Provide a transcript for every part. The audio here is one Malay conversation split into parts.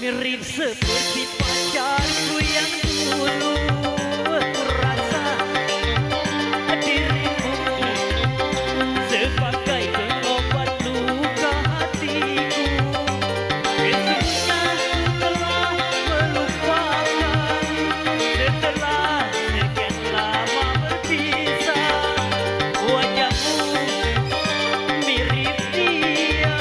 mirip seperti pacarku yang dulu. Ku rasa dirimu sebagai pengobat luka hatiku. Esoknya telah melupakan setelah sekian lama berpisah. Wajahmu mirip dia.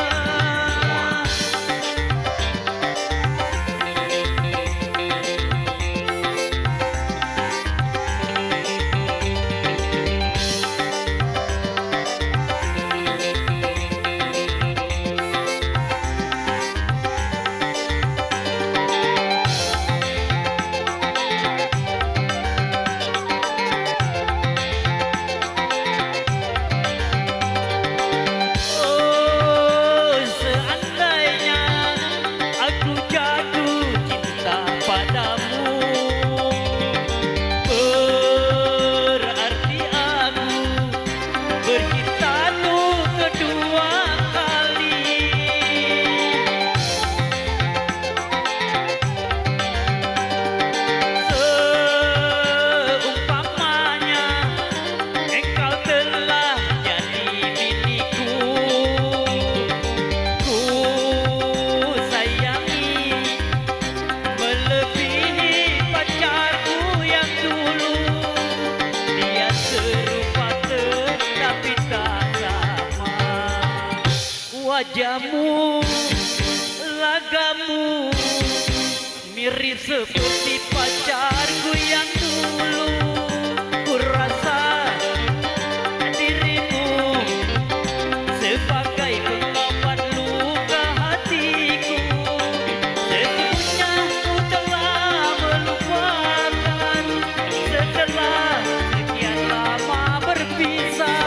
Wajahmu, lagamu mirip seperti pacarku yang dulu. Ku rasa dirimu sebagai pengobat luka hatiku. Sesungguhnya ku telah melupakan setelah sekian lama berpisah.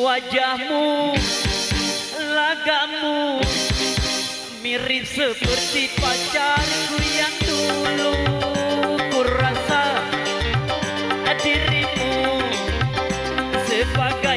Wajahmu, lagamu mirip seperti pacarku yang dulu. Ku rasa dirimu sebagai